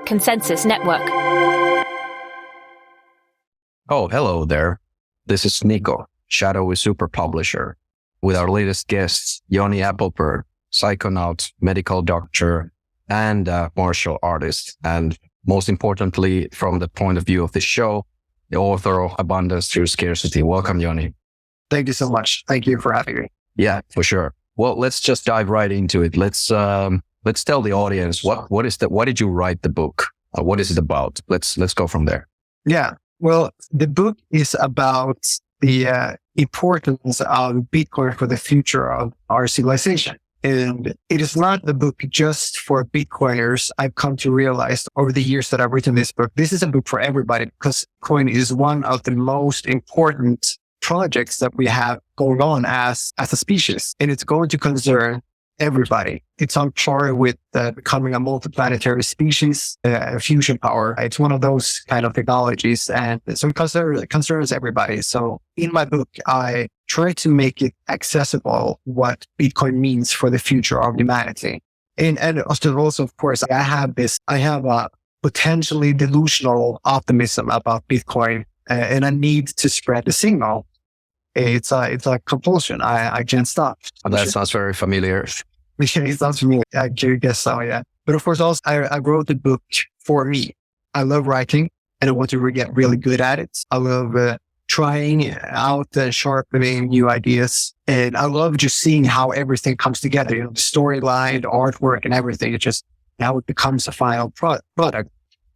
Consensus Network. Oh, hello there. This is Niko, shadowy super publisher, with our latest guests, Ioni Appelberg, psychonaut, medical doctor, and martial artist. And most importantly, from the point of view of the show, the author of Abundance Through Scarcity. Welcome, Ioni. Thank you so much. Thank you for having me. Yeah, for sure. Well, let's just dive right into it. Let's tell the audience why did you write the book? What is it about? Let's go from there. Yeah. Well, the book is about the importance of Bitcoin for the future of our civilization. And it is not the book just for Bitcoiners. I've come to realize over the years that I've written this book, this is a book for everybody because Bitcoin is one of the most important projects that we have going on as a species. And it's going to concern everybody. It's on par with becoming a multi-planetary species, fusion power. It's one of those kind of technologies. And so it concerns everybody. So in my book, I try to make it accessible what Bitcoin means for the future of humanity. And also, of course, I have a potentially delusional optimism about Bitcoin, and I need to spread the signal. It's a compulsion. I can't stop. That sounds very familiar. It sounds familiar. I guess so, yeah. But of course, also, I wrote the book for me. I love writing and I want to get really good at it. I love trying out and sharpening new ideas. And I love just seeing how everything comes together, the storyline, the artwork and everything. It just, now it becomes a final product.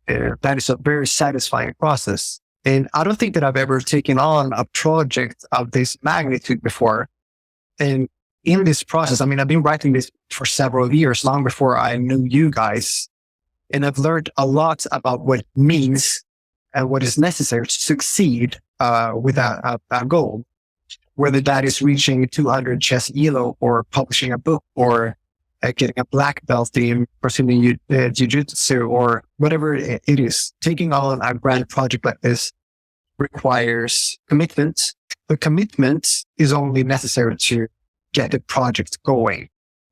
That is a very satisfying process. And I don't think that I've ever taken on a project of this magnitude before. And in this process, I've been writing this for several years, long before I knew you guys. And I've learned a lot about what it means and what is necessary to succeed with a goal, whether that is reaching 200 chess elo or publishing a book or getting a black belt in Brazilian jiu-jitsu or whatever it is. Taking on a grand project like this requires commitment. The commitment is only necessary to get the project going.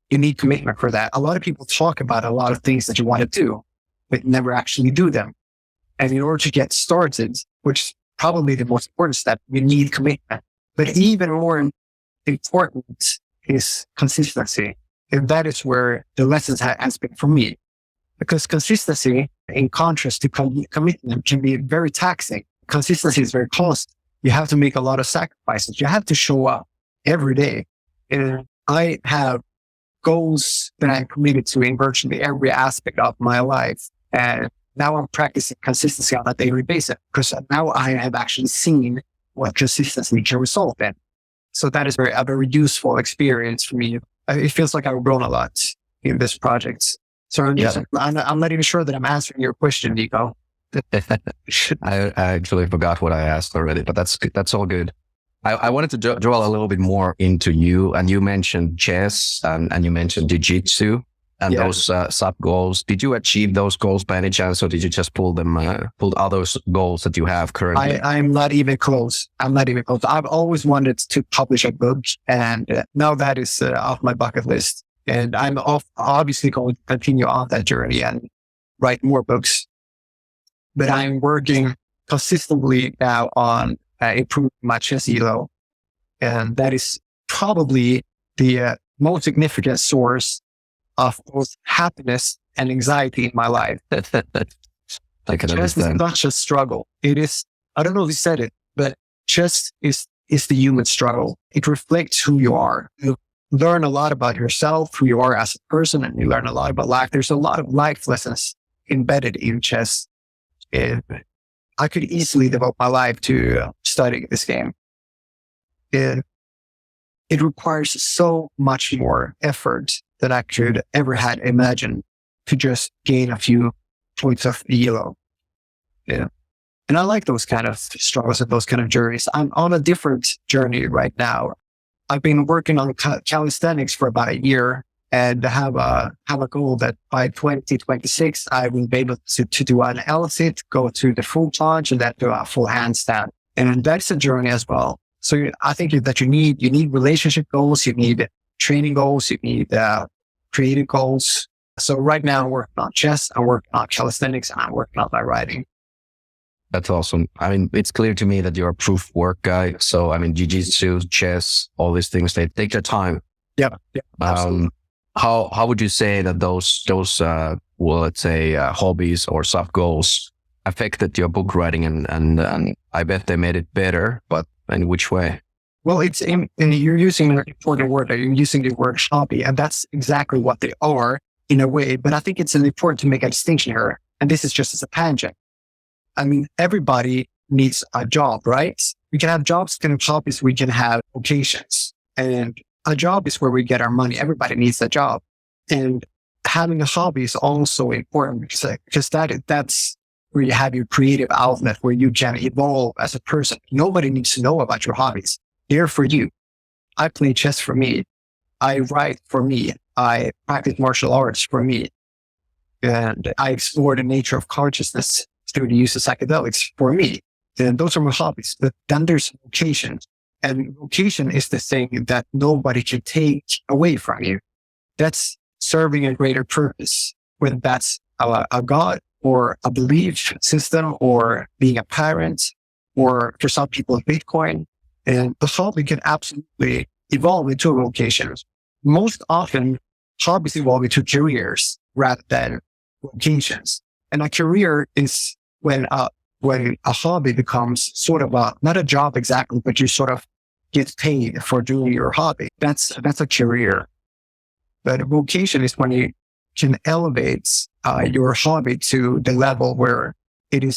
You need commitment for that. A lot of people talk about a lot of things that you want to do, but never actually do them. And in order to get started, which is probably the most important step, you need commitment. But even more important is consistency. And that is where the lessons has been for me. Because consistency, in contrast to commitment, can be very taxing. Consistency is very costly. You have to make a lot of sacrifices. You have to show up every day. And I have goals that I'm committed to in virtually every aspect of my life. And now I'm practicing consistency on a daily basis because now I have actually seen what consistency can result in. So that is a very useful experience for me. It feels like I've grown a lot in this project. So I'm not even sure that I'm answering your question, Niko. I actually forgot what I asked already, but that's all good. I wanted to draw a little bit more into you, and you mentioned chess and you mentioned jiu-jitsu and those sub goals. Did you achieve those goals by any chance, or did you just pull other goals that you have currently? I'm not even close. I've always wanted to publish a book, and now that is off my bucket list. And I'm obviously going to continue on that journey and write more books. But I'm working consistently now on improving my chess elo. And that is probably the most significant source of both happiness and anxiety in my life. I can chess understand. is not just struggle. It is, I don't know if you said it, but chess is the human struggle. It reflects who you are. You learn a lot about yourself, who you are as a person, and you learn a lot about life. There's a lot of life lessons embedded in chess. I could easily devote my life to studying this game. It requires so much more effort than I could ever had imagined to just gain a few points of elo. Yeah. And I like those kind of struggles and those kind of journeys. I'm on a different journey right now. I've been working on calisthenics for about a year and have a goal that by 2026, I will be able to do an L-sit, go to the full plunge, and then do a full handstand. And that's a journey as well. So I think that you need relationship goals, you need training goals, you need creative goals. So right now I'm working on chess, I'm working on calisthenics, and I'm working on my writing. That's awesome. I mean, it's clear to me that you're a proof work guy. So, I mean, jiu-jitsu, chess, all these things, they take their time. Yeah, absolutely. How would you say that those well, let's say hobbies or sub goals affected your book writing, and I bet they made it better, but in which way? Well, you're using an important word. You're using the word hobby, and that's exactly what they are in a way. But I think it's important to make a distinction here. And this is just as a tangent. I mean, everybody needs a job, right? We can have jobs, we can have hobbies, we can have vocations. And a job is where we get our money. Everybody needs a job. And having a hobby is also important because that's where you have your creative outlet, where you can evolve as a person. Nobody needs to know about your hobbies. They're for you. I play chess for me. I write for me. I practice martial arts for me. And I explore the nature of consciousness through the use of psychedelics for me. And those are my hobbies. But then there's vocation. And vocation is the thing that nobody can take away from you. That's serving a greater purpose, whether that's a God or a belief system or being a parent or for some people, Bitcoin. And the hobby can absolutely evolve into a vocation. Most often, hobbies evolve into careers rather than vocations. And a career is when a hobby becomes sort of not a job exactly, but you sort of get paid for doing your hobby. That's a career. But a vocation is when you can elevate your hobby to the level where it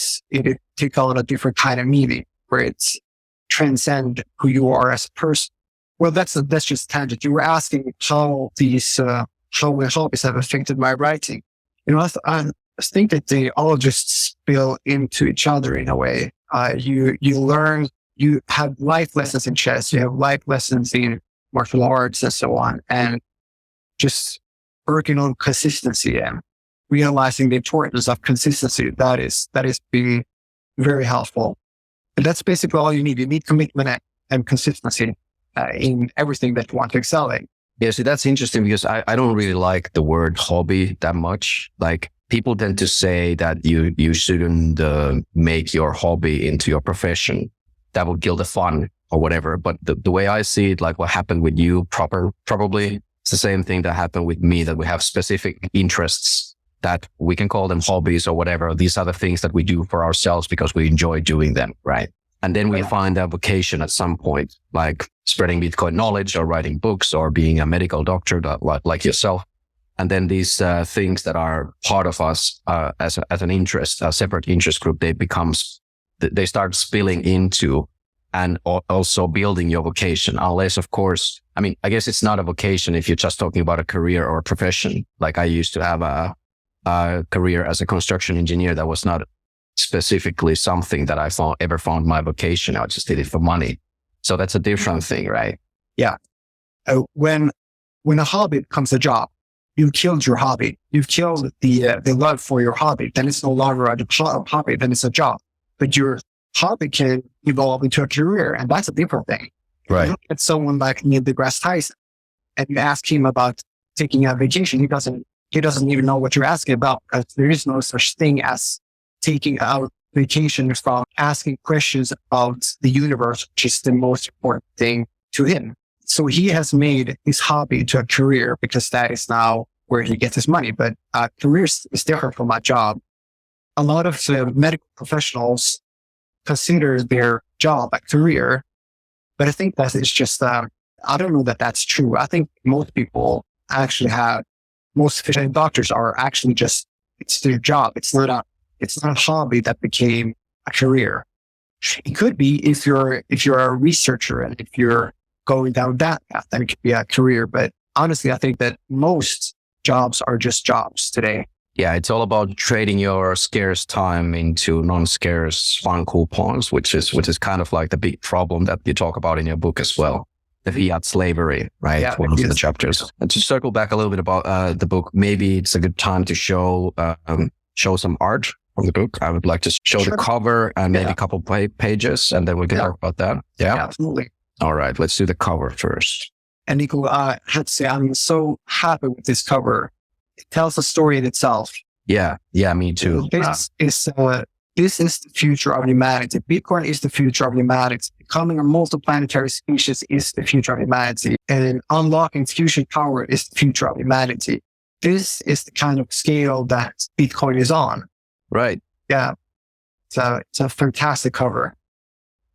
take on a different kind of meaning, where it's transcend who you are as a person. Well, that's just tangent. You were asking how my hobbies have affected my writing. You know, I think that they all just spill into each other in a way. You learn, you have life lessons in chess, you have life lessons in martial arts and so on, and just working on consistency and realizing the importance of consistency. That is being very helpful. And that's basically all you need. You need commitment and consistency in everything that you want to excel in. Yeah, see, that's interesting because I don't really like the word hobby that much. Like, people tend to say that you shouldn't make your hobby into your profession. That would kill the fun or whatever. But the way I see it, like what happened with you, probably it's the same thing that happened with me, that we have specific interests that we can call them hobbies or whatever. These are the things that we do for ourselves because we enjoy doing them, right? And then we find a vocation at some point, like spreading Bitcoin knowledge or writing books or being a medical doctor like yourself. And then these things that are part of us as an interest, a separate interest group, they start spilling into and also building your vocation. Unless, of course, I mean, I guess it's not a vocation if you're just talking about a career or a profession. Like, I used to have a career as a construction engineer that was not specifically something that I ever found my vocation. I just did it for money. So that's a different thing, right? Yeah. When a hobby becomes a job, you've killed your hobby. You've killed the love for your hobby. Then it's no longer a hobby. Then it's a job. But your hobby can evolve into a career, and that's a different thing. Right. You look at someone like Neil deGrasse Tyson, and you ask him about taking a vacation. He doesn't even know what you're asking about, because there is no such thing as taking a vacation from asking questions about the universe, which is the most important thing to him. So he has made his hobby to a career because that is now where he gets his money. But career is different from a job. A lot of medical professionals consider their job a career, but I think that it's just, I don't know that that's true. I think most people actually most doctors are actually just, it's their job. It's not a hobby that became a career. It could be if you're a researcher and if you're going down that path, then it could be a career. But honestly, I think that most jobs are just jobs today. Yeah, it's all about trading your scarce time into non-scarce fun coupons, which is kind of like the big problem that you talk about in your book as well. The fiat slavery, right? Yeah, one of the chapters. And to circle back a little bit about the book, maybe it's a good time to show some art from the book. I would like to show the cover and maybe a couple pages, and then we can talk about that. Yeah, absolutely. All right, let's do the cover first. And Niko, I had to say, I'm so happy with this cover. it tells a story in itself. Yeah, me too. This is the future of humanity. Bitcoin is the future of humanity. Becoming a multi-planetary species is the future of humanity. And unlocking fusion power is the future of humanity. This is the kind of scale that Bitcoin is on. Right. Yeah. It's a fantastic cover.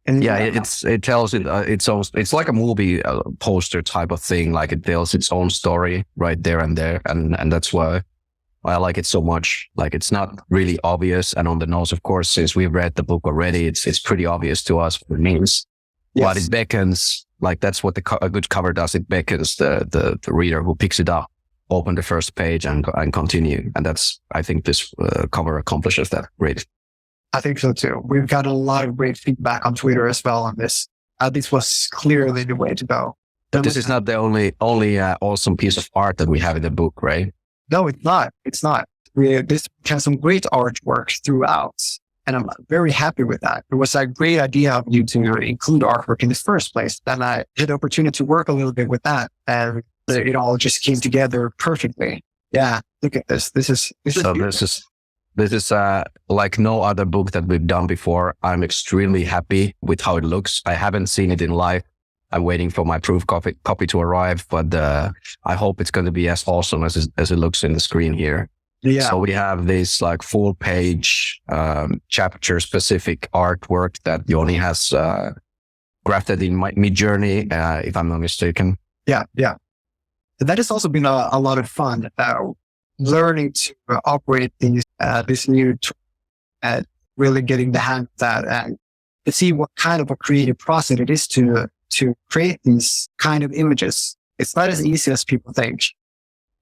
And yeah, it tells it. It's like a movie poster type of thing. Like it tells its own story right there and there, and that's why I like it so much. Like it's not really obvious and on the nose, of course, since we've read the book already. It's pretty obvious to us what it means, but it beckons. Like that's what a good cover does. It beckons the reader who picks it up, open the first page and continue. And that's, I think this cover accomplishes that great. I think so too. We've got a lot of great feedback on Twitter as well on this. This was clearly the way to go. But this is not the only awesome piece of art that we have in the book, right? No, it's not. It's not. This has some great artwork throughout, and I'm very happy with that. It was a great idea of you to include artwork in the first place. Then I had the opportunity to work a little bit with that, and it all just came together perfectly. Yeah, look at this. This is like no other book that we've done before. I'm extremely happy with how it looks. I haven't seen it in live. I'm waiting for my proof copy to arrive, but I hope it's going to be as awesome as it looks in the screen here. Yeah. So we have this like full page chapter specific artwork that Ioni has grafted in Midjourney, if I'm not mistaken. Yeah. That has also been a lot of fun. Learning to operate this new tool and really getting the hang of that and to see what kind of a creative process it is to create these kind of images. It's not as easy as people think.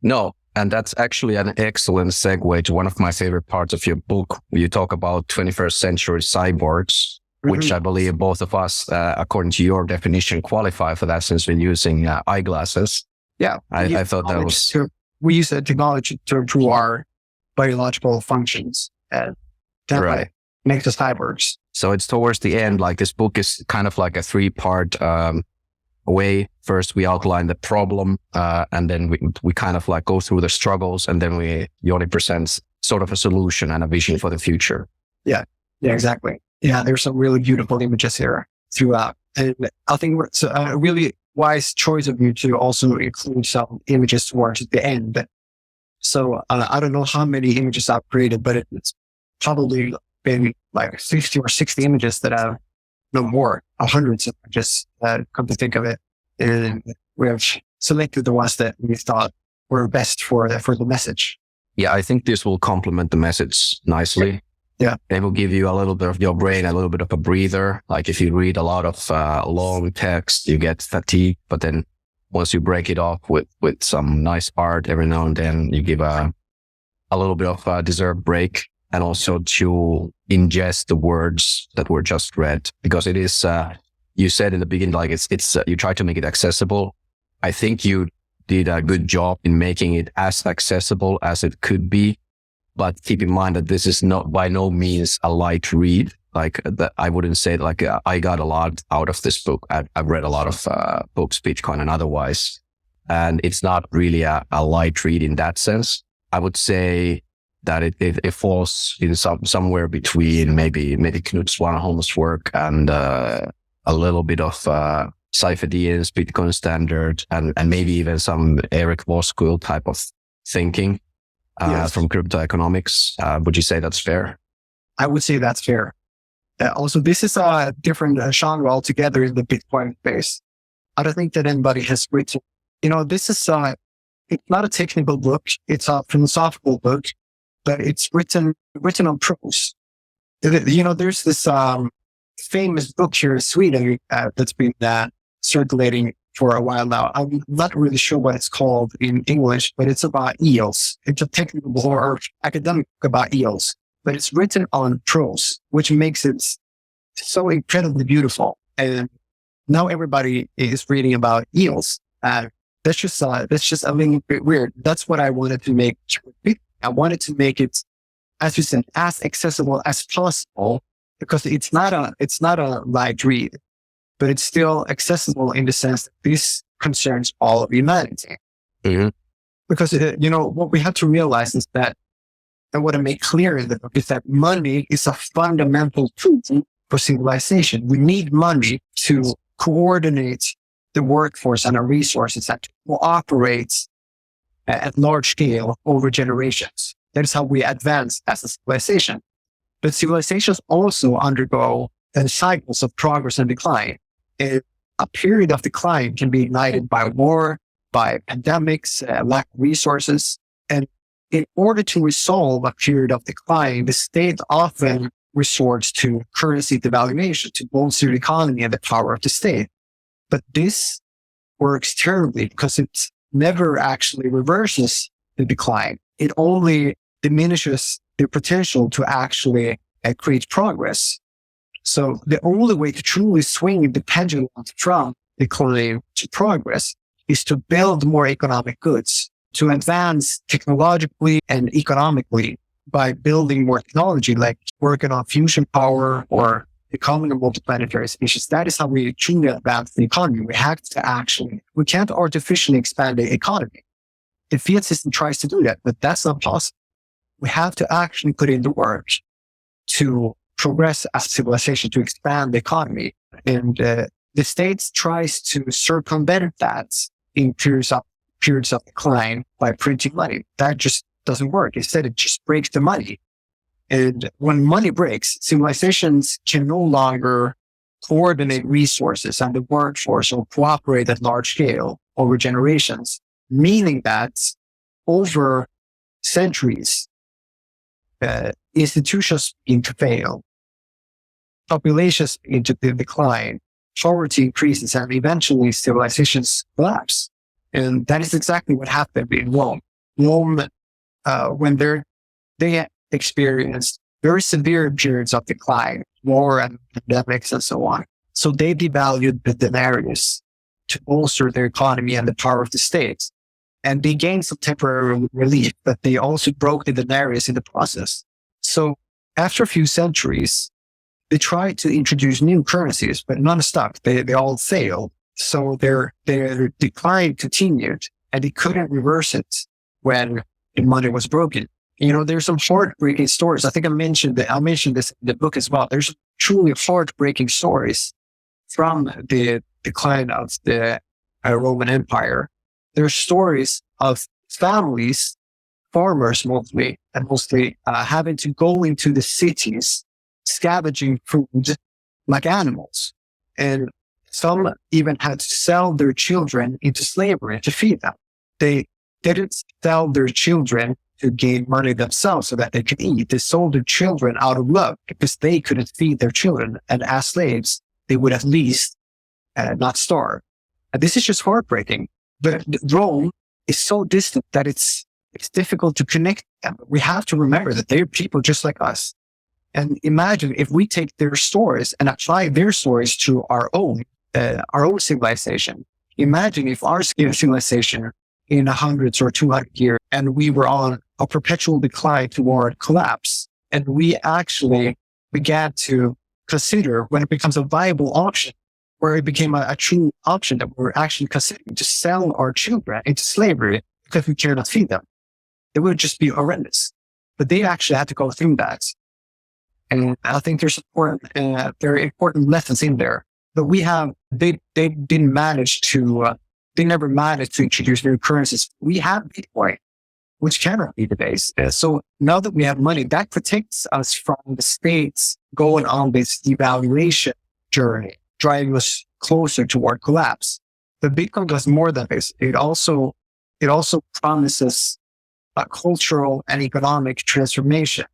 No, and that's actually an excellent segue to one of my favorite parts of your book. You talk about 21st century cyborgs, which I believe both of us, according to your definition, qualify for that since we're using eyeglasses. Yeah. I thought that was... We use the technology to improve our biological functions and that makes us cyborgs. So it's towards the end, like this book is kind of like a 3-part way. First, we outline the problem, and then we kind of like go through the struggles, and then Ioni presents sort of a solution and a vision for the future. Yeah, exactly. Yeah, there's some really beautiful images here throughout. And I think it's a really wise choice of you to also include some images towards the end. So I don't know how many images I've created, but it's probably been like 50 or 60 images that I've, no more, hundreds of images come to think of it. And we have selected the ones that we thought were best for the message. Yeah, I think this will complement the message nicely. Yeah. It will give you a little bit of your brain, a little bit of a breather. Like if you read a lot of long text, you get fatigue. But then once you break it off with some nice art every now and then, you give a little bit of a deserved break, and also to ingest the words that were just read. Because it is, you said in the beginning, like it's you try to make it accessible. I think you did a good job in making it as accessible as it could be. But keep in mind that this is not by no means a light read. Like I wouldn't say like I got a lot out of this book. I've read a lot of books, Bitcoin and otherwise, and it's not really a light read in that sense. I would say that it falls in somewhere between maybe Knut Svanholm's work and a little bit of Psychedelics, Bitcoin Standard, and maybe even some Eric Voskuil type of thinking. From crypto economics. Would you say that's fair? I would say that's fair. Also, this is a different genre altogether in the Bitcoin space. I don't think that anybody has written, this is it's not a technical book. It's a philosophical book, but it's written on prose. There's this famous book here in Sweden that's been circulating for a while now. I'm not really sure what it's called in English, but it's about eels. It's a technical or academic book about eels, but it's written on prose, which makes it so incredibly beautiful. And now everybody is reading about eels. That's just a little bit weird. That's what I wanted to make. I wanted to make it, as you said, as accessible as possible, because it's not a light read. But it's still accessible in the sense that this concerns all of humanity. Mm-hmm. Because, what we have to realize is that, and what I make clear in the book is that money is a fundamental tool for civilization. We need money to coordinate the workforce and our resources and to cooperate at large scale over generations. That is how we advance as a civilization. But civilizations also undergo cycles of progress and decline. And a period of decline can be ignited by war, by pandemics, lack of resources. And in order to resolve a period of decline, the state often resorts to currency devaluation to bolster the economy and the power of the state. But this works terribly because it never actually reverses the decline. It only diminishes the potential to actually create progress. So the only way to truly swing the pendulum from decline to progress is to build more economic goods, to advance technologically and economically by building more technology, like working on fusion power or becoming a multi-planetary species. That is how we truly advance the economy. We can't artificially expand the economy. The fiat system tries to do that, but that's not possible. We have to actually put in the work to progress as a civilization, to expand the economy. And the state tries to circumvent that in periods of decline by printing money. That just doesn't work. Instead, it just breaks the money. And when money breaks, civilizations can no longer coordinate resources and the workforce or cooperate at large scale over generations, meaning that over centuries, institutions begin to fail, populations begin to decline, poverty increases, and eventually civilizations collapse. And that is exactly what happened in Rome. Rome, when they experienced very severe periods of decline, war and pandemics and so on. So they devalued the denarius to bolster their economy and the power of the state. And they gained some temporary relief, but they also broke the denarius in the process. So after a few centuries, they tried to introduce new currencies, but none stuck. They all failed. So their decline continued, and they couldn't reverse it when the money was broken. There's some heartbreaking stories. I think I mentioned this in the book as well. There's truly heartbreaking stories from the decline of the Roman Empire. There are stories of families, farmers mostly, having to go into the cities, scavenging food like animals. And some even had to sell their children into slavery to feed them. They didn't sell their children to gain money themselves so that they could eat. They sold their children out of love because they couldn't feed their children. And as slaves, they would at least not starve. And this is just heartbreaking. But Rome is so distant that it's difficult to connect them. We have to remember that they're people just like us. And imagine if we take their stories and apply their stories to our own civilization. Imagine if our civilization in 100 or 200 years, and we were on a perpetual decline toward collapse. And we actually began to consider, when it becomes a viable option, where it became a true option that we're actually considering to sell our children into slavery because we cannot feed them. It would just be horrendous. But they actually had to go through that. And I think there's very important lessons in there. But they didn't manage to, they never managed to introduce new currencies. We have Bitcoin, which cannot be the base. So now that we have money, that protects us from the states going on this devaluation journey, driving us closer toward collapse. But Bitcoin does more than this. It also promises a cultural and economic transformation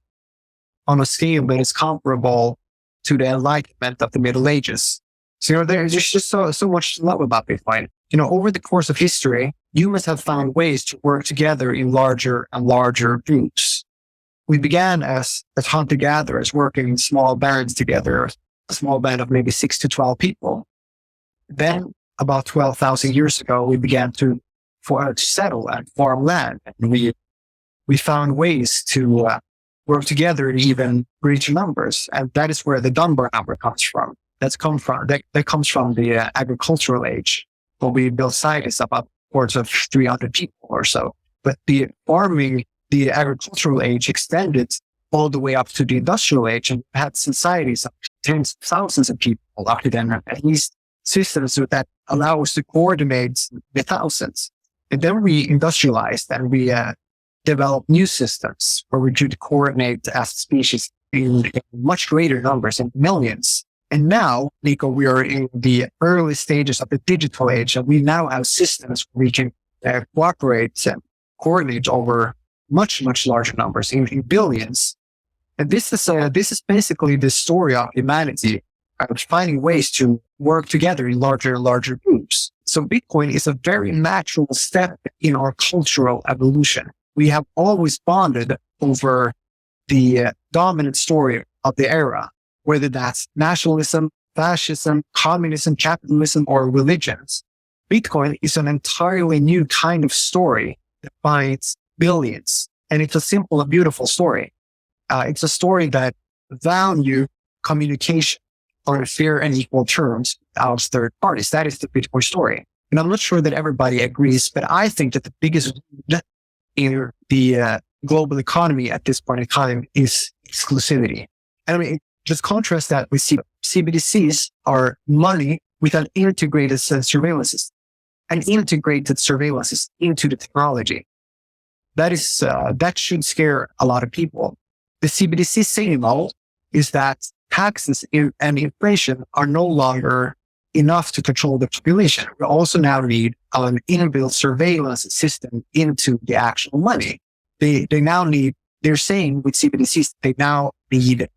on a scale that is comparable to the Enlightenment of the Middle Ages. So, there's just so much to love about Bitcoin. Over the course of history, humans have found ways to work together in larger and larger groups. We began as hunter-gatherers working in small bands together, a small band of maybe 6 to 12 people. Then, about 12,000 years ago, we began to settle and farm land. And we found ways to work together in even greater numbers. And that is where the Dunbar number comes from. That comes from the agricultural age, where we built cities about upwards of 300 people or so. but the agricultural age extended all the way up to the industrial age, and had societies of tens of thousands of people up to then, at least systems that allow us to coordinate the thousands. And then we industrialized and we developed new systems where we could coordinate as a species in much greater numbers, in millions. And now, Niko, we are in the early stages of the digital age, and we now have systems where we can cooperate and coordinate over much, much larger numbers, in billions. And this is basically the story of humanity, finding ways to work together in larger and larger groups. So Bitcoin is a very natural step in our cultural evolution. We have always bonded over the dominant story of the era, whether that's nationalism, fascism, communism, capitalism, or religions. Bitcoin is an entirely new kind of story that binds billions. And it's a simple and beautiful story. It's a story that value communication on fair and equal terms without third parties. That is the Bitcoin story. And I'm not sure that everybody agrees, but I think that the biggest in the global economy at this point in time is exclusivity. And I mean, just contrast that with CBDCs are money with an integrated surveillance system, an integrated surveillance system into the technology. That should scare a lot of people. The CBDC signal is that taxes and inflation are no longer enough to control the population. We also now need an inbuilt surveillance system into the actual money. They're saying with CBDCs, they now need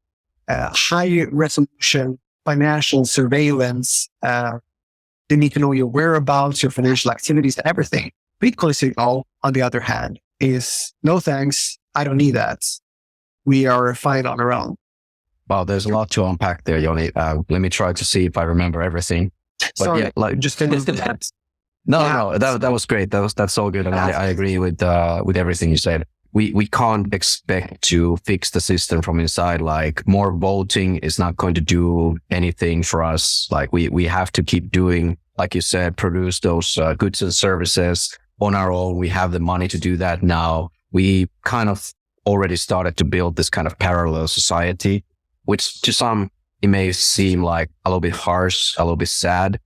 high resolution financial surveillance. They need to know your whereabouts, your financial activities, and everything. Bitcoin signal, on the other hand, is no thanks. I don't need that. We are fine on our own. Wow, there's a lot to unpack there, Ioni. Let me try to see if I remember everything. But sorry, yeah, just a little bit. No, that was great. That's so good, and I agree with everything you said. We can't expect to fix the system from inside. Like, more voting is not going to do anything for us. Like, we have to keep doing, like you said, produce those goods and services on our own. We have the money to do that now. We kind of already started to build this kind of parallel society, which to some, it may seem like a little bit harsh, a little bit sad,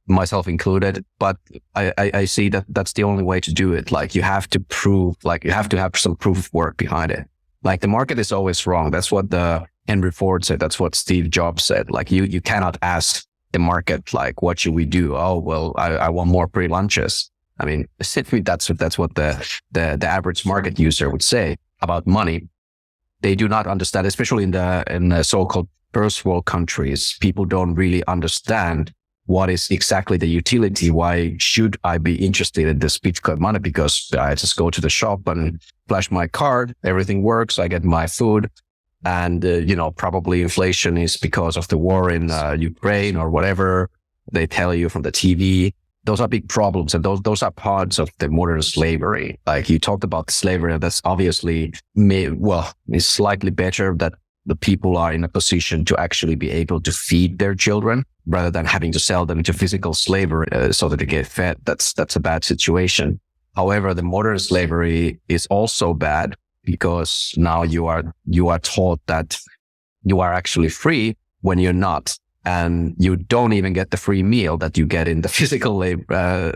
myself included, but I see that that's the only way to do it. Like, you have to prove, like, you have to have some proof work behind it. Like, the market is always wrong. That's what the Henry Ford said. That's what Steve Jobs said. Like, you cannot ask the market, like, what should we do? Oh, well, I want more free lunches. I mean, simply that's what the average market user would say about money. They do not understand, especially in the so-called first world countries. People don't really understand what is exactly the utility. Why should I be interested in this Bitcoin money? Because I just go to the shop and flash my card, everything works, I get my food. And, probably inflation is because of the war in Ukraine or whatever they tell you from the TV. Those are big problems, and those are parts of the modern slavery. Like, you talked about slavery, and that's obviously it's slightly better that the people are in a position to actually be able to feed their children rather than having to sell them into physical slavery so that they get fed. That's a bad situation. However, the modern slavery is also bad because now you are taught that you are actually free when you're not. And you don't even get the free meal that you get in the physical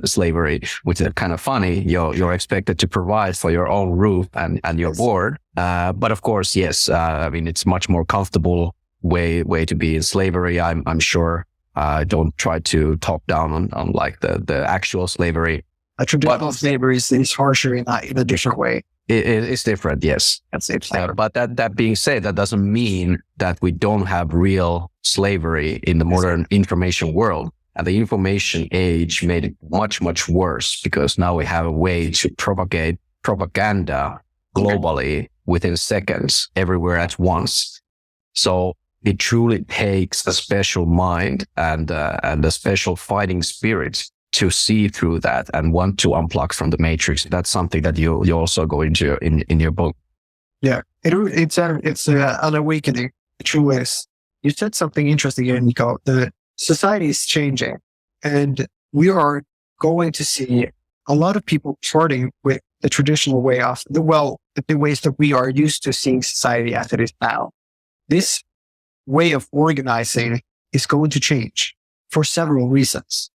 slavery, which is kind of funny. You're expected to provide for your own roof and your board. But of course, yes, it's much more comfortable way to be in slavery. I'm sure. Don't try to talk down on like the actual slavery. A traditional slavery is harsher in a different way. It's different, yes. That's it. But that being said, that doesn't mean that we don't have real slavery in the modern information world. And the information age made it much, much worse because now we have a way to propagate propaganda globally within seconds, everywhere at once. So it truly takes a special mind and a special fighting spirit to see through that and want to unplug from the matrix. That's something that you also go into in your book. Yeah, it's an awakening. It truly is. You said something interesting here, Niko. The society is changing, and we are going to see a lot of people parting with the traditional way of the ways that we are used to seeing society as it is now. This way of organizing is going to change for several reasons.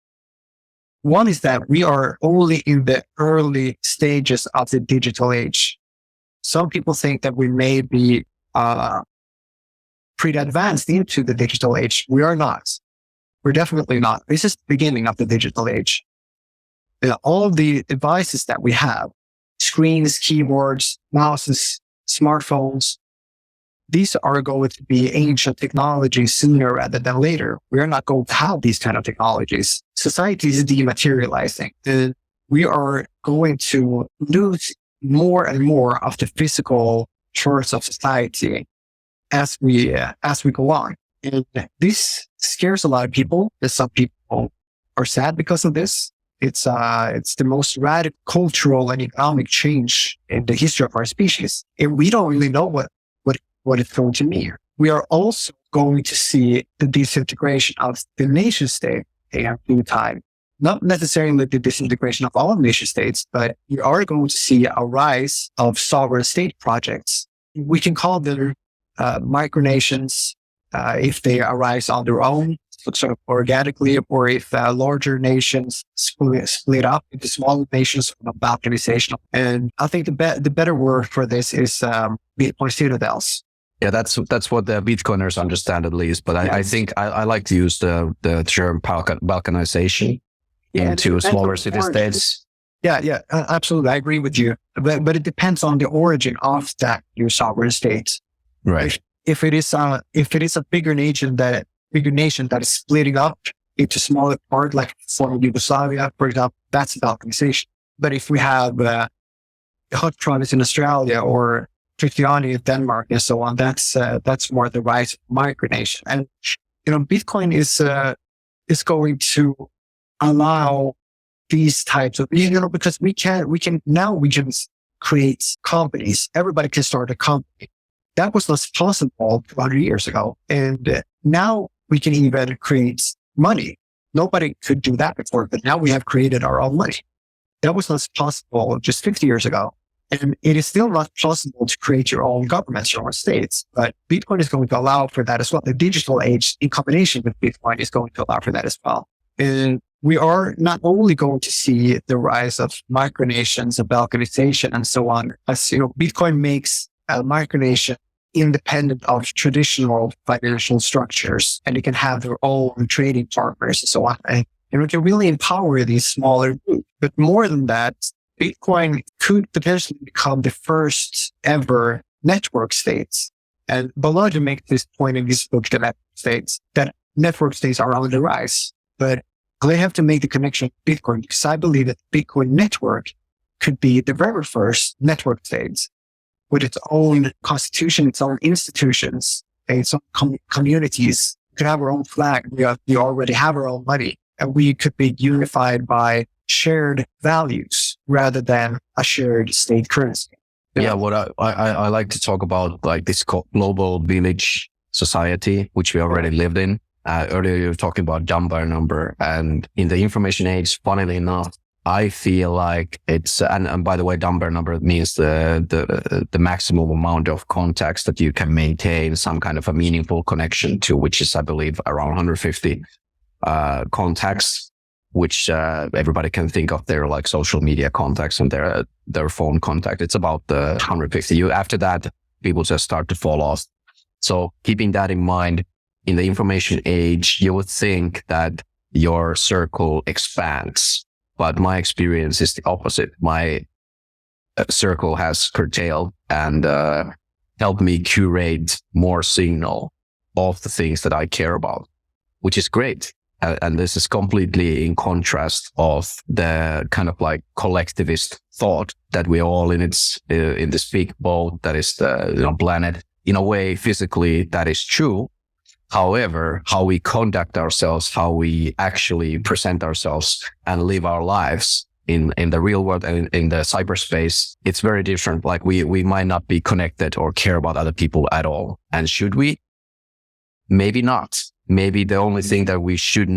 One is that we are only in the early stages of the digital age. Some people think that we may be pretty advanced into the digital age. We are not. We're definitely not. This is the beginning of the digital age. All of the devices that we have, screens, keyboards, mouses, smartphones, these are going to be ancient technologies sooner rather than later. We're not going to have these kind of technologies. Society is dematerializing, and we are going to lose more and more of the physical parts of society as we go on. And this scares a lot of people. Some people are sad because of this. It's the most radical cultural and economic change in the history of our species. And we don't really know what it's going to mean. We are also going to see the disintegration of the nation state in due time. Not necessarily the disintegration of all nation states, but we are going to see a rise of sovereign state projects. We can call them micronations if they arise on their own, sort of organically, or if larger nations split up into smaller nations from balkanization. And I think the better word for this is Bitcoin citadels. Yeah, that's what the Bitcoiners understand, at least. But I think I like to use the term balkanization into smaller city-states. Yeah, absolutely. I agree with you. But it depends on the origin of that new sovereign state. Right. If it is a bigger nation that is splitting up into smaller parts, like former Yugoslavia, for example, that's balkanization. But if we have a hot province in Australia or Christianity in Denmark and so on, that's more the rise of micronation. And Bitcoin is going to allow these types of because we can create companies. Everybody can start a company. That was not possible 200 years ago, and now we can even create money. Nobody could do that before, but now we have created our own money. That was not possible just 50 years ago. And it is still not possible to create your own governments, your own states, but Bitcoin is going to allow for that as well. The digital age in combination with Bitcoin is going to allow for that as well. And we are not only going to see the rise of micronations and balkanization and so on, as Bitcoin makes a micronation independent of traditional financial structures, and they can have their own trading partners and so on. And we can really empower these smaller groups. But more than that, Bitcoin could potentially become the first ever network states. And Balaji makes this point in his book, The Network States, that network states are on the rise. But I have to make the connection with Bitcoin because I believe that Bitcoin network could be the very first network states with its own constitution, its own institutions, its own communities. We could have our own flag. We already have our own money, and we could be unified by shared values rather than a shared state currency. Yeah, what I like to talk about, like this global village society, which we already lived in. Earlier you were talking about number, and in the information age, funnily enough, I feel like it's, and by the way, number means the maximum amount of contacts that you can maintain some kind of a meaningful connection to, which is, I believe, around 150 contacts, which everybody can think of their like social media contacts and their phone contact. It's about the 150. After that, people just start to fall off. So keeping that in mind, in the information age, you would think that your circle expands. But my experience is the opposite. My circle has curtailed and helped me curate more signal of the things that I care about, which is great. And this is completely in contrast of the kind of like collectivist thought that we're all in this big boat that is the planet. In a way, physically, that is true. However, how we conduct ourselves, how we actually present ourselves and live our lives in the real world and in the cyberspace, it's very different. Like we might not be connected or care about other people at all. And should we? Maybe not. Maybe the only thing that we should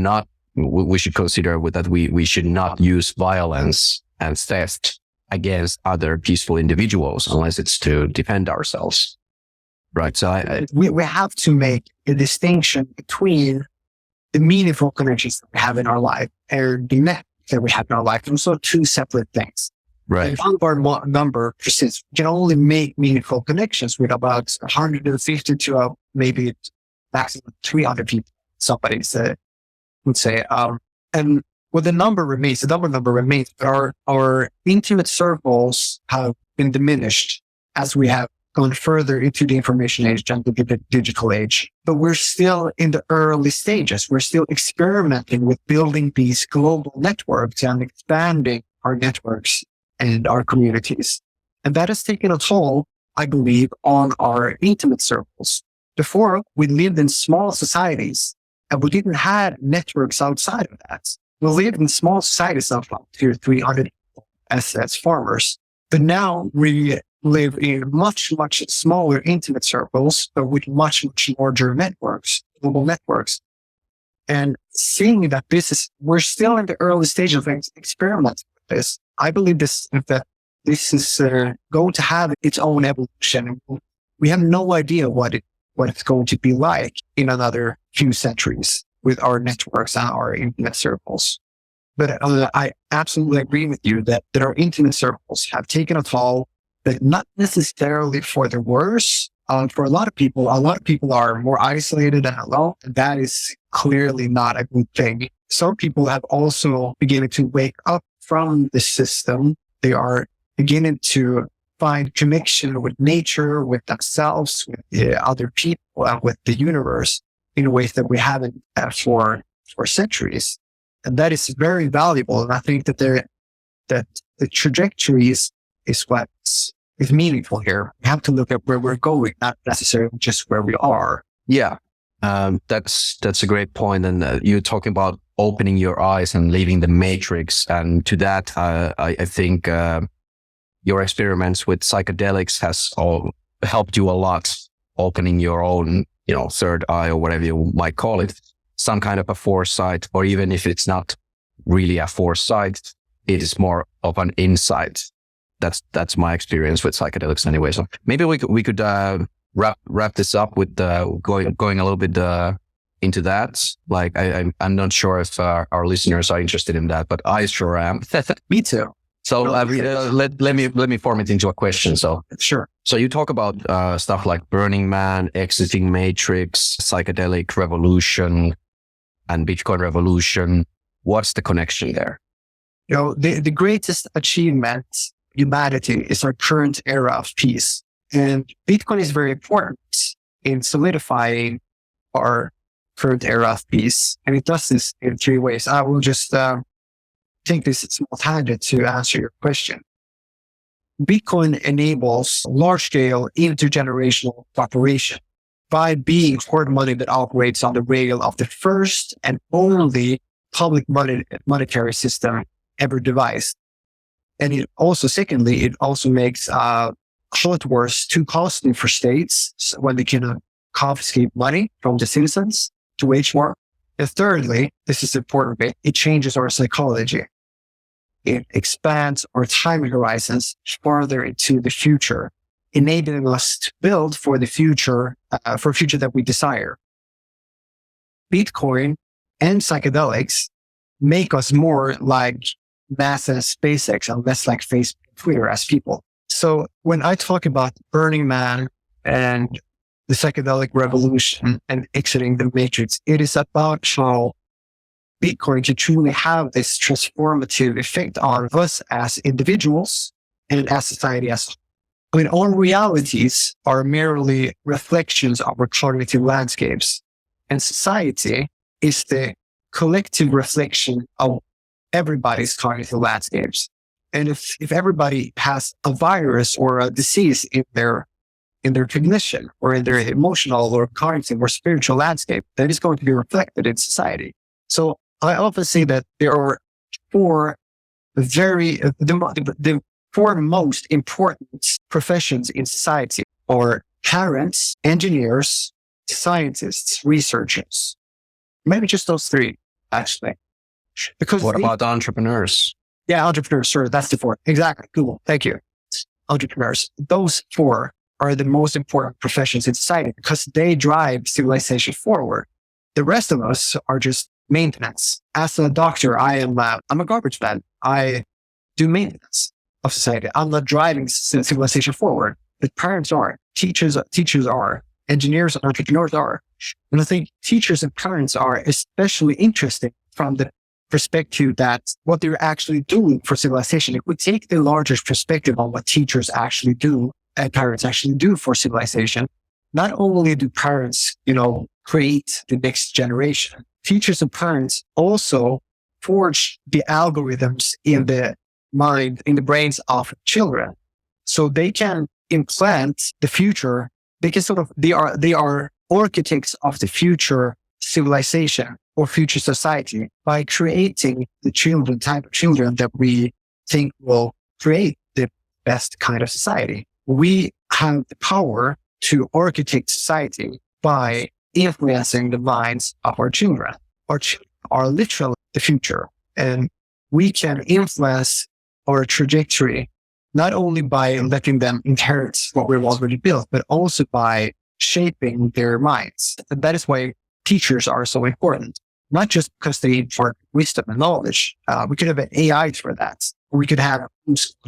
consider with that we should not use violence and theft against other peaceful individuals unless it's to defend ourselves. Right. So we have to make a distinction between the meaningful connections that we have in our life and the net that we have in our life. Those are two separate things. right. And one of our number persists. We can only make meaningful connections with about 150 to maybe maximum 300 people. Somebody would say, and what the number remains, but our intimate circles have been diminished as we have gone further into the information age and the digital age. But we're still in the early stages. We're still experimenting with building these global networks and expanding our networks and our communities. And that has taken a toll, I believe, on our intimate circles. Before, we lived in small societies and we didn't have networks outside of that. We lived in small societies of up to 300 people as farmers. But now we live in much, much smaller intimate circles, but with much, much larger networks, global networks. And seeing that we're still in the early stage of experimenting with this. I believe that this is going to have its own evolution. We have no idea what it's going to be like in another few centuries with our networks and our intimate circles. But I absolutely agree with you that our intimate circles have taken a toll, but not necessarily for the worse. For a lot of people are more isolated and alone. And that is clearly not a good thing. Some people have also beginning to wake up from the system. They are beginning to find connection with nature, with themselves, with other people, and with the universe in ways that we haven't for centuries. And that is very valuable. And I think that the trajectory is what is meaningful here. We have to look at where we're going, not necessarily just where we are. Yeah. That's a great point. And you're talking about opening your eyes and leaving the matrix. And to that, I think your experiments with psychedelics has all helped you a lot, opening your own, third eye or whatever you might call it, some kind of a foresight, or even if it's not really a foresight, it is more of an insight. That's my experience with psychedelics anyway. So maybe we could wrap this up with going a little bit into that. Like I'm not sure if our listeners are interested in that, but I sure am. Me too. So let me form it into a question. So sure. So you talk about stuff like Burning Man, exiting Matrix, psychedelic revolution, and Bitcoin revolution. What's the connection there? The greatest achievement humanity is our current era of peace, and Bitcoin is very important in solidifying our current era of peace. And it does this in three ways. I will just take this small tangent to answer your question. Bitcoin enables large-scale intergenerational cooperation by being hard money that operates on the rail of the first and only public monetary system ever devised. And it also makes climate wars too costly for states when they can confiscate money from the citizens to wage war. And thirdly, this is important bit, it changes our psychology. It expands our time horizons farther into the future, enabling us to build for the future, for a future that we desire. Bitcoin and psychedelics make us more like NASA and SpaceX and less like Facebook and Twitter as people. So when I talk about Burning Man and the psychedelic revolution and exiting the matrix, it is about how Bitcoin can truly have this transformative effect on us as individuals and as society as a whole. I mean, our realities are merely reflections of our cognitive landscapes, and society is the collective reflection of everybody's cognitive landscapes. And if everybody has a virus or a disease in their cognition or in their emotional or cognitive or spiritual landscape, that is going to be reflected in society. So I often say that there are the four most important professions in society are parents, engineers, scientists, researchers. Maybe just those three, actually. Because what about entrepreneurs? Yeah, entrepreneurs, sure. That's the four. Exactly. Cool. Thank you. Entrepreneurs. Those four are the most important professions in society because they drive civilization forward. The rest of us are just maintenance. As a doctor, I'm a garbage man. I do maintenance of society. I'm not driving civilization forward. But parents are, teachers are, engineers and entrepreneurs are. And I think teachers and parents are especially interesting from the perspective that what they're actually doing for civilization. If we take the larger perspective on what teachers actually do and parents actually do for civilization, not only do parents, create the next generation, teachers and parents also forge the algorithms in the mind, in the brains of children. So they can implant the future. They can they are architects of the future civilization or future society by creating the type of children that we think will create the best kind of society. We have the power to architect society by influencing the minds of our children. Our children are literally the future, and we can influence our trajectory not only by letting them inherit what we've already built, but also by shaping their minds. And that is why teachers are so important, not just because they impart wisdom and knowledge. We could have an AI for that. Or we could have,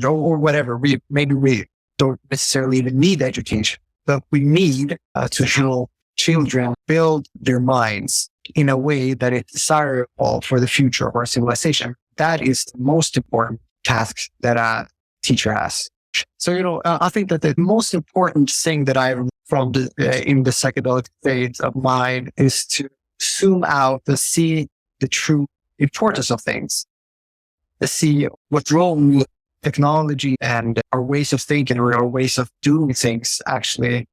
or whatever. Maybe we don't necessarily even need education, but we need to help children build their minds in a way that is desirable for the future of our civilization. That is the most important task that a teacher has. So, I think that the most important thing that I've from in the psychedelic state of mind is to zoom out and see the true importance of things, to see what role technology and our ways of thinking or our ways of doing things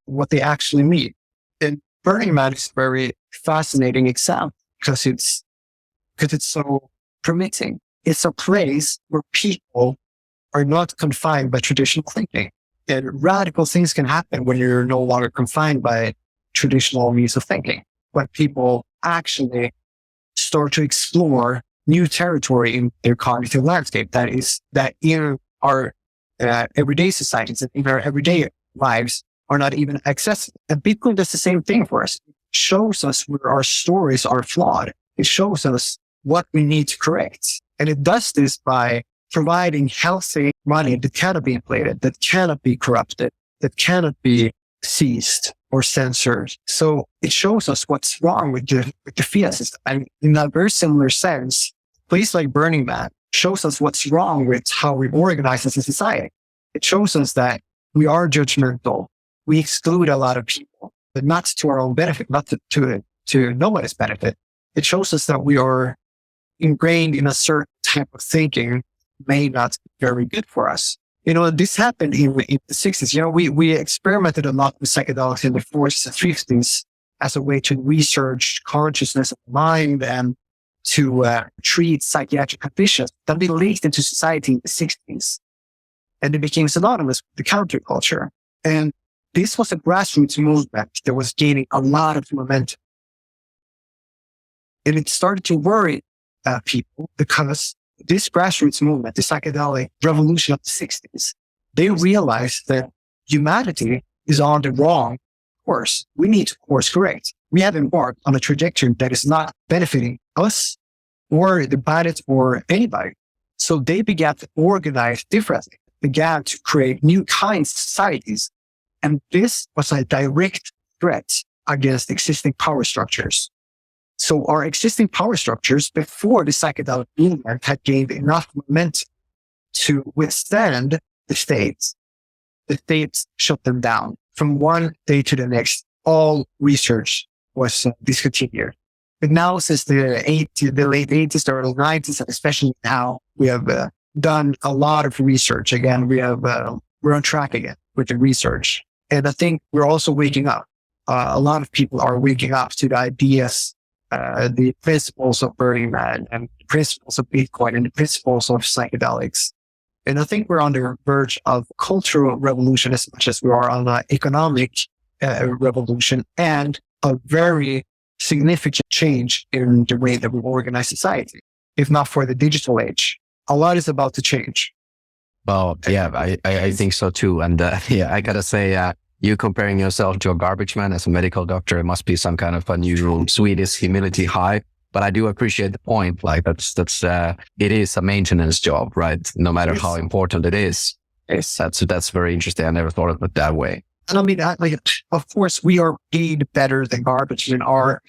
what they actually mean. And Burning Man is a very fascinating example because it's so permitting. It's a place where people are not confined by traditional thinking. And radical things can happen when you're no longer confined by traditional means of thinking. When people actually start to explore new territory in their cognitive landscape that in our everyday societies and in our everyday lives are not even accessible. And Bitcoin does the same thing for us. It shows us where our stories are flawed. It shows us what we need to correct. And it does this by providing healthy money that cannot be inflated, that cannot be corrupted, that cannot be seized or censored. So it shows us what's wrong with the fiat system. And in a very similar sense, a place like Burning Man shows us what's wrong with how we organize as a society. It shows us that we are judgmental. We exclude a lot of people, but not to our own benefit, not to nobody's benefit. It shows us that we are ingrained in a certain type of thinking may not be very good for us. This happened in the 60s. We experimented a lot with psychedelics in the 40s and 50s as a way to research consciousness of the mind and to treat psychiatric conditions. Then they leaked into society in the 60s. And it became synonymous with the counterculture. And this was a grassroots movement that was gaining a lot of momentum. And it started to worry people because this grassroots movement, the psychedelic revolution of the 60s, they realized that humanity is on the wrong course. We need to course correct. We have embarked on a trajectory that is not benefiting us or the planet or anybody. So they began to organize differently, began to create new kinds of societies. And this was a direct threat against existing power structures. So our existing power structures before the psychedelic movement had gained enough momentum to withstand the states. The states shut them down. From one day to the next, all research was discontinued. But now, since the late 80s, the early 90s, and especially now, we have done a lot of research. Again, we're on track again with the research. And I think we're also waking up. A lot of people are waking up to the ideas, the principles of Burning Man and the principles of Bitcoin and the principles of psychedelics. And I think we're on the verge of cultural revolution as much as we are on an economic revolution and a very significant change in the way that we organize society. If not for the digital age, a lot is about to change. Well, yeah, I think so too. And yeah, I gotta say, you comparing yourself to a garbage man as a medical doctor, it must be some kind of unusual Swedish humility high. But I do appreciate the point. Like it is a maintenance job, right? No matter how important it is. Yes. That's very interesting. I never thought of it that way. And I mean, of course, we are paid better than garbage men are.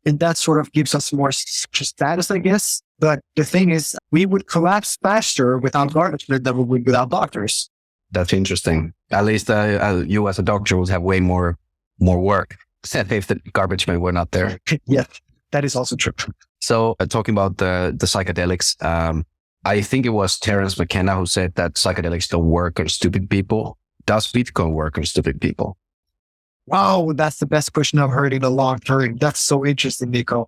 And that sort of gives us more status, I guess. But the thing is, we would collapse faster without garbage men than we would without doctors. That's interesting. At least you as a doctor would have way more work if the garbage men were not there. Yes, that is also true. So talking about the psychedelics, I think it was Terence McKenna who said that psychedelics don't work on stupid people. Does Bitcoin work on stupid people? Wow, that's the best question I've heard in a long time. That's so interesting, Niko,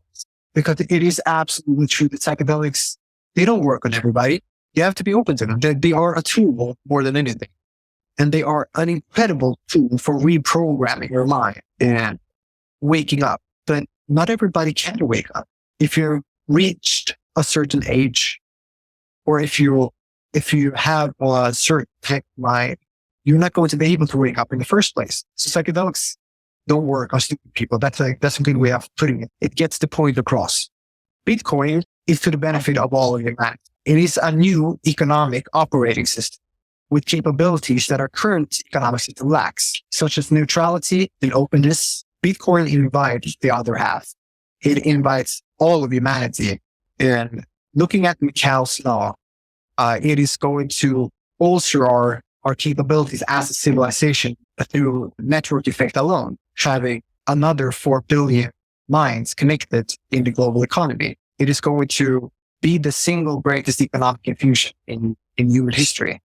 because it is absolutely true that psychedelics, they don't work on everybody. You have to be open to them. They are a tool more than anything. And they are an incredible tool for reprogramming your mind and waking up. But not everybody can wake up. If you've reached a certain age, or if you have a certain type of mind, you're not going to be able to wake up in the first place. So psychedelics don't work on stupid people. That's a good way of putting it. It gets the point across. Bitcoin is to the benefit of all of humanity. It is a new economic operating system with capabilities that our current economic system lacks, such as neutrality and openness. Bitcoin invites the other half. It invites all of humanity. And looking at Mikhail's law, it is going to bolster our capabilities as a civilization through network effect alone, having another 4 billion minds connected in the global economy. It is going to be the single greatest economic infusion in human history,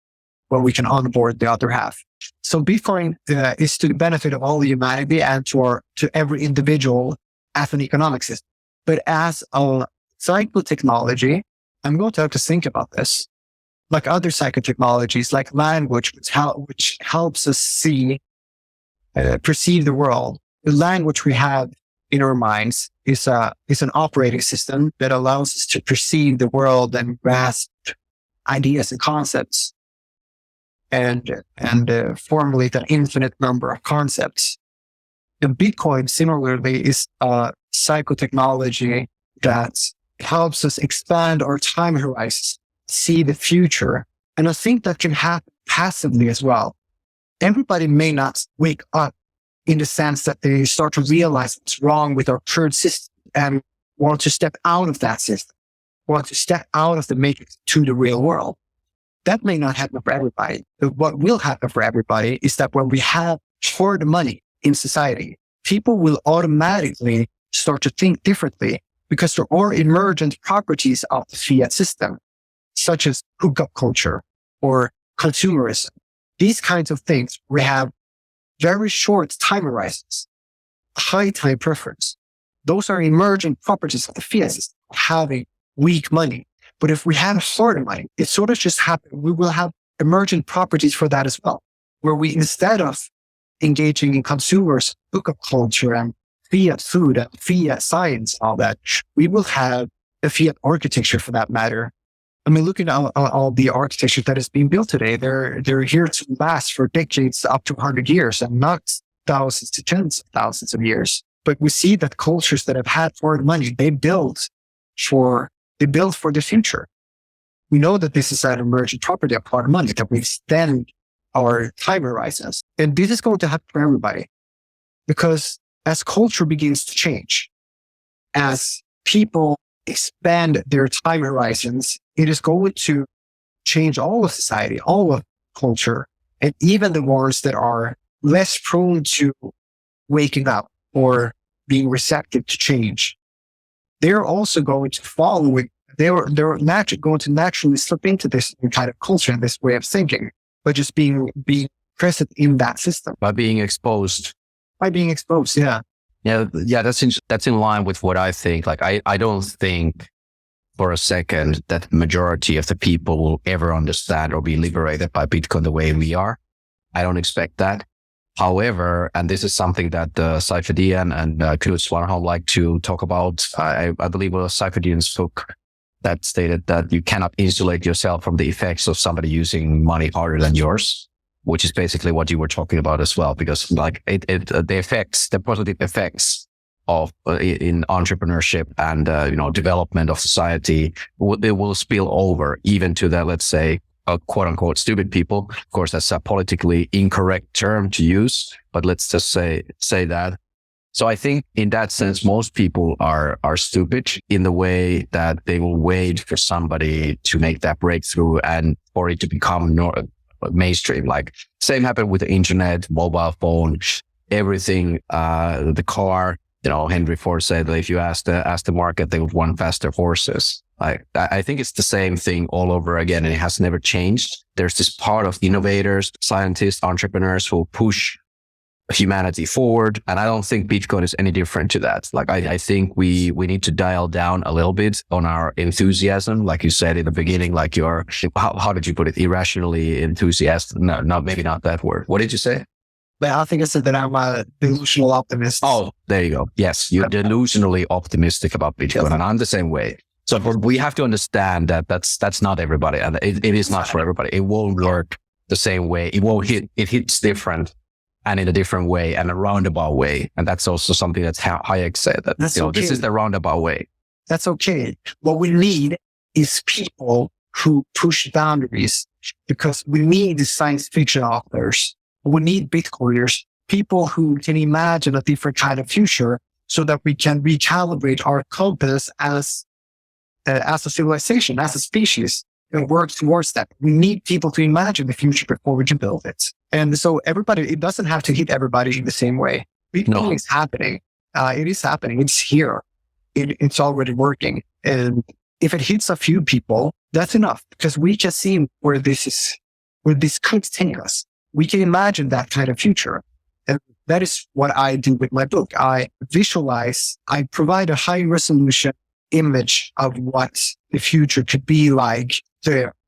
where we can onboard the other half. So Bitcoin is to the benefit of all humanity and to every individual as an economic system. But as a psychotechnology, I'm going to have to think about this. Like other psychotechnologies, like language, which helps us perceive the world. The language we have in our minds is an operating system that allows us to perceive the world and grasp ideas and concepts, and formulate an infinite number of concepts. And Bitcoin, similarly, is a psychotechnology that helps us expand our time horizons, see the future. And I think that can happen passively as well. Everybody may not wake up in the sense that they start to realize what's wrong with our current system and want to step out of that system, want to step out of the matrix to the real world. That may not happen for everybody. But what will happen for everybody is that when we have hard money in society, people will automatically start to think differently because there are emergent properties of the fiat system, such as hookup culture or consumerism. These kinds of things, we have very short time horizons, high time preference. Those are emergent properties of the fiat system, having weak money. But if we have hard money, it sort of just happens. We will have emergent properties for that as well, where we, instead of engaging in consumers, hookup culture and fiat food and fiat science, all that, we will have a fiat architecture for that matter. I mean, looking at all the architecture that is being built today, they're here to last for decades, up to 100 years, and not thousands to tens of thousands of years. But we see that cultures that have had hard money, they build for the future. We know that this is an emergent property of hard money, that we extend our time horizons. And this is going to happen for everybody, because as culture begins to change, as people expand their time horizons, it is going to change all of society, all of culture, and even the ones that are less prone to waking up or being receptive to change. They're also going to follow it. They're going to naturally slip into this kind of culture and this way of thinking, by just being present in that system. By being exposed. Yeah. Yeah, that's in line with what I think. Like, I don't think for a second that the majority of the people will ever understand or be liberated by Bitcoin the way we are. I don't expect that. However, and this is something that Cypher and Knut Swanholm like to talk about. I believe it was Cypher book, that stated that you cannot insulate yourself from the effects of somebody using money harder than yours, which is basically what you were talking about as well, because like the positive effects of in entrepreneurship and development of society, it will spill over even to the, let's say, quote unquote stupid people. Of course, that's a politically incorrect term to use, but let's just say that. So I think in that sense, most people are stupid in the way that they will wait for somebody to make that breakthrough and for it to become mainstream. Like same happened with the internet, mobile phone, everything, the car. Henry Ford said that if you ask the market, they would want faster horses. I think it's the same thing all over again, and it has never changed. There's this part of innovators, scientists, entrepreneurs who push humanity forward. And I don't think Bitcoin is any different to that. Like, I think we need to dial down a little bit on our enthusiasm. Like you said in the beginning, like how did you put it? Irrationally enthusiastic. No, maybe not that word. What did you say? But I think I said that I'm a delusional optimist. Oh, there you go. Yes. You're delusionally optimistic about Bitcoin. Yes. And I'm the same way. So we have to understand that that's not everybody. And it is not for everybody. It won't work the same way. It hits different. And in a different way and a roundabout way. And that's also something that Hayek said that, okay. This is the roundabout way. That's okay. What we need is people who push boundaries, because we need science fiction authors. We need Bitcoiners, people who can imagine a different kind of future so that we can recalibrate our compass as a civilization, as a species, and work towards that. We need people to imagine the future before we can build it. And so it doesn't have to hit everybody in the same way. Bitcoin is happening. It is happening. It's here. It's already working. And if it hits a few people, that's enough, because we can see where this could take us. We can imagine that kind of future. And that is what I do with my book. I provide a high resolution image of what the future could be like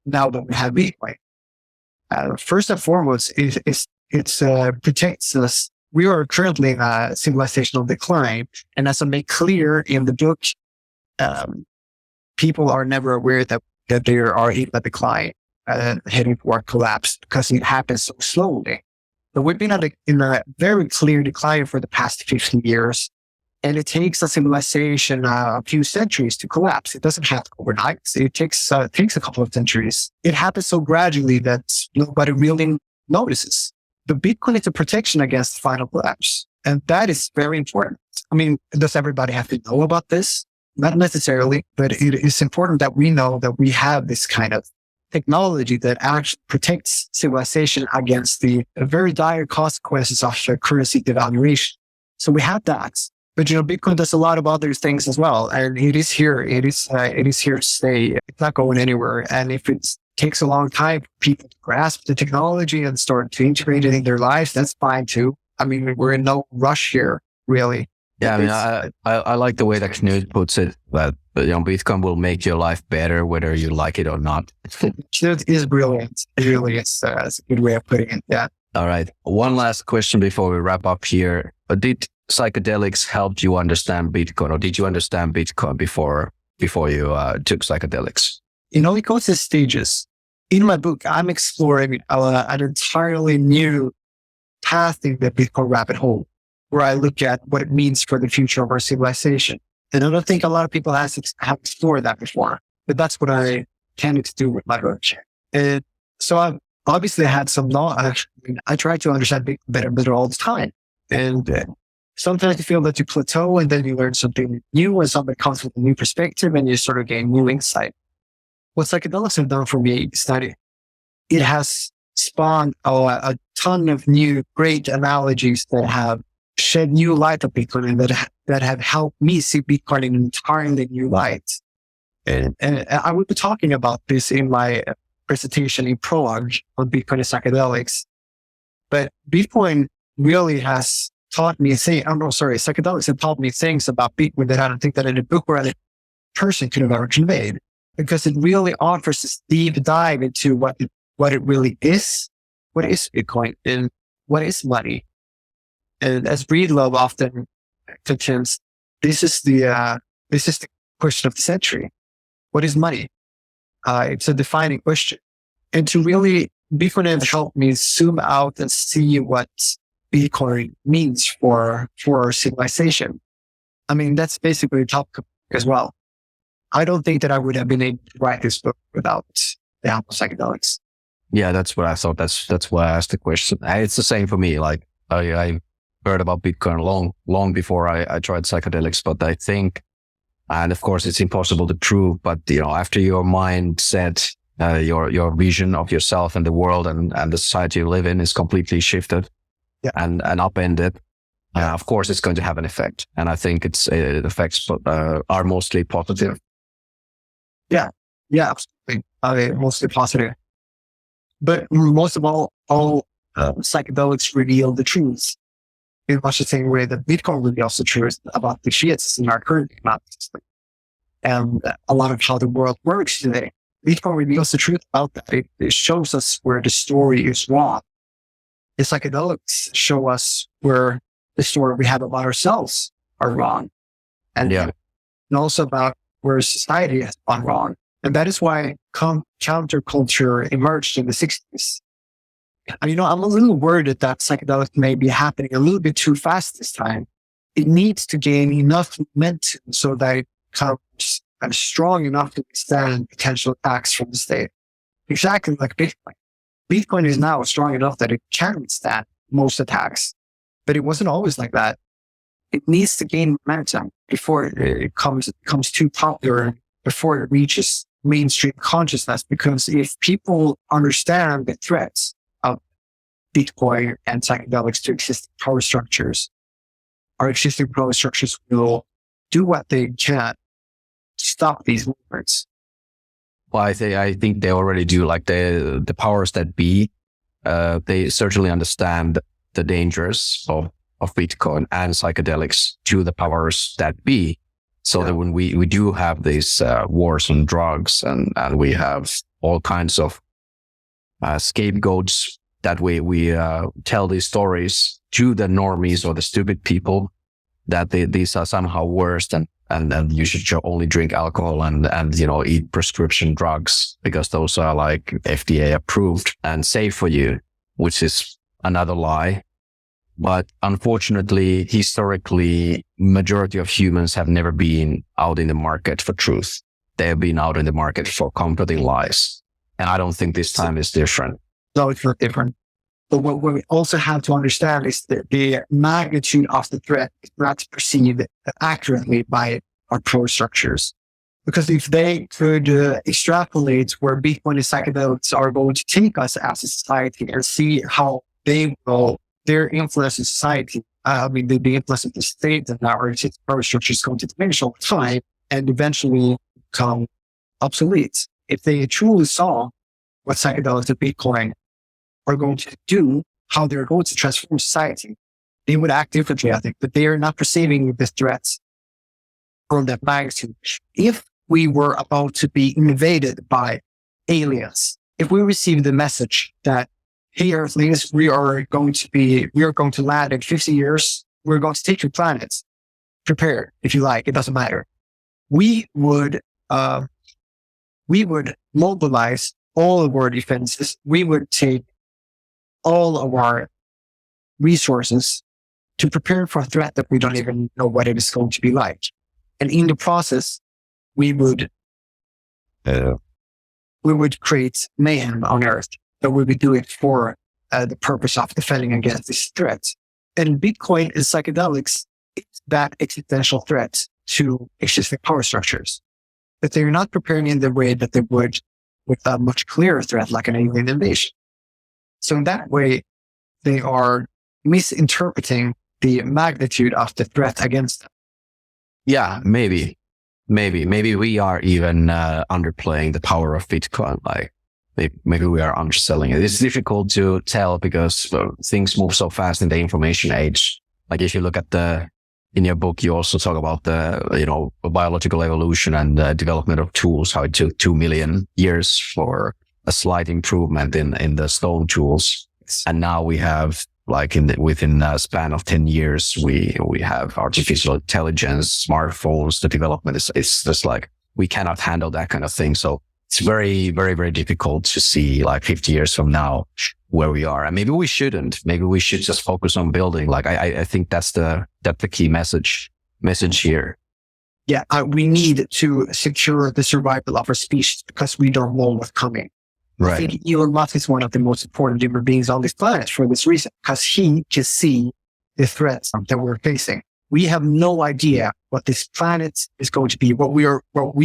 now that we have Bitcoin. First and foremost, it protects us. We are currently in a civilizational decline. And as I make clear in the book, people are never aware that they are in a decline, heading toward collapse, because it happens so slowly. But we've been in a very clear decline for the past 50 years. And it takes a civilization a few centuries to collapse. It doesn't happen overnight. It takes a couple of centuries. It happens so gradually that nobody really notices. The Bitcoin is a protection against final collapse. And that is very important. I mean, does everybody have to know about this? Not necessarily, but it is important that we know that we have this kind of technology that actually protects civilization against the very dire consequences of currency devaluation. So we have that. But, Bitcoin does a lot of other things as well. And it is here. It is here to stay. It's not going anywhere. And if it takes a long time for people to grasp the technology and start to integrate it in their lives, that's fine too. I mean, we're in no rush here, really. Yeah, I mean, I like the way that Knut puts it, that Bitcoin will make your life better whether you like it or not. Knut is brilliant. It really is. That's a good way of putting it. Yeah. All right. One last question before we wrap up here. Did psychedelics help you understand Bitcoin, or did you understand Bitcoin before you took psychedelics? It goes in stages. In my book, I'm exploring an entirely new path in the Bitcoin rabbit hole, where I look at what it means for the future of our civilization. And I don't think a lot of people have explored that before, but that's what I tended to do with my book. And so I've obviously had some knowledge. I try to understand Bitcoin better all the time. And sometimes you feel that you plateau, and then you learn something new, and somebody comes with a new perspective, and you sort of gain new insight. What psychedelics have done for me is that it has spawned a ton of new great analogies that have shed new light on Bitcoin, and that have helped me see Bitcoin in an entirely new light. And I will be talking about this in my presentation in Prague on Bitcoin and psychedelics. But Bitcoin really has taught me psychedelics have taught me things about Bitcoin that I don't think that in a book or any person could have ever conveyed, because it really offers this deep dive into what it really is. What is Bitcoin, and what is money? And as Breedlove often contends, this is the question of the century. What is money? It's a defining question. And to really, Bitcoin has helped me zoom out and see what Bitcoin means for our civilization. I mean, that's basically a topic as well. I don't think that I would have been able to write this book without the help of psychedelics. Yeah, that's what I thought. That's why I asked the question. It's the same for me. Like I heard about Bitcoin long before I tried psychedelics, but I think, and of course it's impossible to prove, but after your mindset, your vision of yourself and the world and the society you live in is completely shifted and upended. Of course, it's going to have an effect, and I think the effects are mostly positive. Yeah, absolutely. Mostly positive. But most of all psychedelics reveal the truths in much the same way that Bitcoin reveals the truth about the shits in our current economic system and a lot of how the world works today. Bitcoin reveals the truth about that. It shows us where the story is wrong. The psychedelics show us where the story we have about ourselves are wrong. And also about where society has gone wrong. And that is why counterculture emerged in the 60s. And, I'm a little worried that psychedelics may be happening a little bit too fast this time. It needs to gain enough momentum so that it becomes strong enough to withstand potential attacks from the state. Exactly like Bitcoin. Bitcoin is now strong enough that it can withstand most attacks, but it wasn't always like that. It needs to gain momentum before it becomes too popular, before it reaches mainstream consciousness. Because if people understand the threats of Bitcoin and psychedelics to existing power structures, our existing power structures will do what they can to stop these movements. Well, I think they already do. Like the powers that be, they certainly understand the dangers of Bitcoin and psychedelics to the powers that be. So that when we do have these wars on drugs and we have all kinds of scapegoats that we tell these stories to the normies or the stupid people that these are somehow worse and you should only drink alcohol and eat prescription drugs because those are like FDA approved and safe for you, which is another lie. But unfortunately, historically, majority of humans have never been out in the market for truth. They have been out in the market for comforting lies. And I don't think this time is different. No, it's not different. But what we also have to understand is that the magnitude of the threat is not perceived accurately by our pro structures. Because if they could extrapolate where Bitcoin and psychedelics are going to take us as a society and see how their influence in society, the influence of the state and our power structure is going to diminish over time and eventually become obsolete. If they truly saw what psychedelics and Bitcoin are going to do, how they're going to transform society, they would act differently, I think. But they are not perceiving the threats from that magnitude. If we were about to be invaded by aliens, if we received the message that, hey, Earthlings, we are going to land in 50 years. We're going to take your planet. Prepare, if you like. It doesn't matter. We would mobilize all of our defenses. We would take all of our resources to prepare for a threat that we don't even know what it is going to be like. And in the process, we would create mayhem on Earth. That we would do it for the purpose of defending against this threat. And Bitcoin and psychedelics is that existential threat to existing power structures. But they're not preparing in the way that they would with a much clearer threat like an alien invasion. So in that way, they are misinterpreting the magnitude of the threat against them. Yeah, maybe we are even underplaying the power of Bitcoin. Like maybe we are underselling it. It's difficult to tell because things move so fast in the information age. Like if you look at in your book, you also talk about the biological evolution and the development of tools. How it took 2 million years for a slight improvement in the stone tools, and now we have within a span of 10 years, we have artificial intelligence, smartphones. The development is just like we cannot handle that kind of thing. So it's very, very, very difficult to see like 50 years from now where we are. And maybe we shouldn't. Maybe we should just focus on building. Like I think that's the key message here. Yeah, we need to secure the survival of our species because we don't know what's coming. Right. I think Elon Musk is one of the most important human beings on this planet for this reason, because he can see the threats that we're facing. We have no idea what this planet is going to be, what we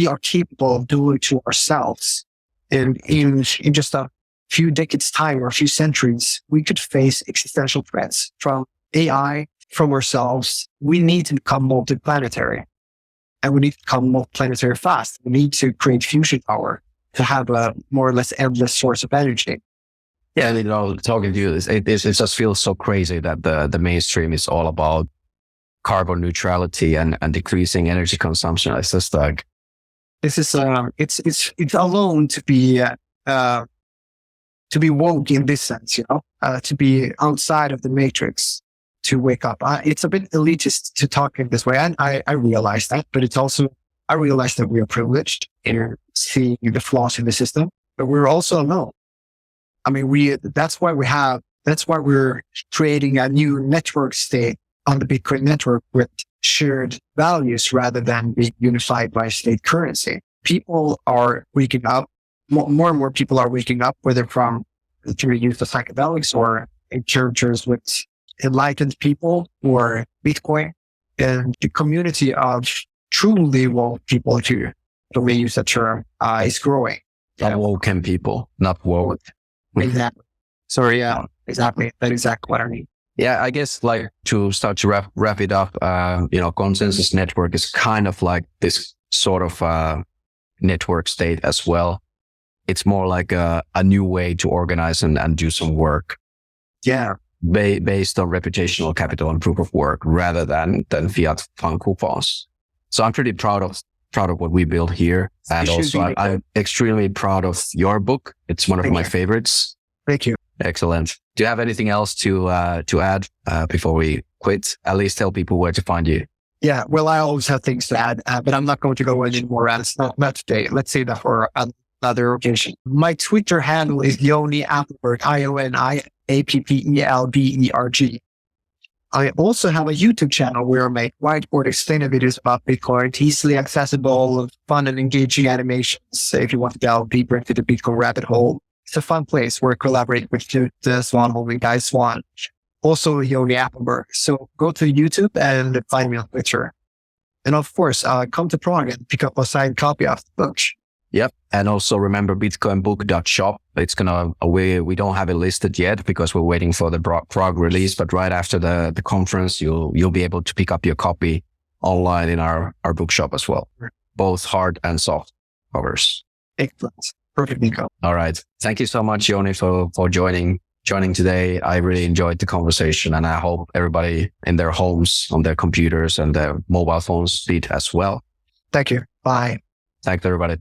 are capable of doing to ourselves. And in just a few decades time or a few centuries, we could face existential threats from AI, from ourselves. We need to become multi-planetary. And we need to become multi-planetary fast. We need to create fusion power to have a more or less endless source of energy. Yeah, and talking to you, it just feels so crazy that the mainstream is all about carbon neutrality and decreasing energy consumption. It's just like this is it's alone to be woke in this sense, to be outside of the matrix, to wake up. It's a bit elitist to talk in this way, and I realize that, but it's also I realize that we are privileged in seeing the flaws in the system, but we're also alone. I mean, that's why we're creating a new network state on the Bitcoin network with shared values rather than being unified by state currency. People are waking up. More and more people are waking up, whether from through the use of psychedelics or encounters with enlightened people or Bitcoin, and the community of truly woke people, to may use that term, is growing. Awoken people, not woke. Exactly. Sorry, yeah, exactly. That's exactly what I mean. Yeah, I guess like to start to wrap it up, consensus network is kind of like this sort of network state as well. It's more like a new way to organize and do some work. Yeah. Based on reputational capital and proof of work rather than fiat fund coupons. So I'm pretty proud of what we built here. And also I'm extremely proud of your book. It's one of my favorites. Thank you. Excellent. Do you have anything else to add before we quit? At least tell people where to find you. Yeah, well, I always have things to add, but I'm not going to go any more. It's not today. Let's say that for another occasion. My Twitter handle is Ioni Appelberg, Ioni Appelberg. I also have a YouTube channel where I make whiteboard explainer videos about Bitcoin, easily accessible, fun and engaging animations. If you want to delve deeper into the Bitcoin rabbit hole, it's a fun place where I collaborate with the Swan Holding Guy Swan, also Ioni Appelberg. So go to YouTube and find me on Twitter. And of course, come to Prague and pick up a signed copy of the book. Yep. And also remember bitcoinbook.shop. It's we don't have it listed yet because we're waiting for the Prague release, but right after the conference, you'll be able to pick up your copy online in our bookshop as well. Both hard and soft covers. Excellent. Perfect, Niko. All right. Thank you so much, Ioni, for joining today. I really enjoyed the conversation, and I hope everybody in their homes, on their computers and their mobile phones did as well. Thank you. Bye. Thanks, everybody.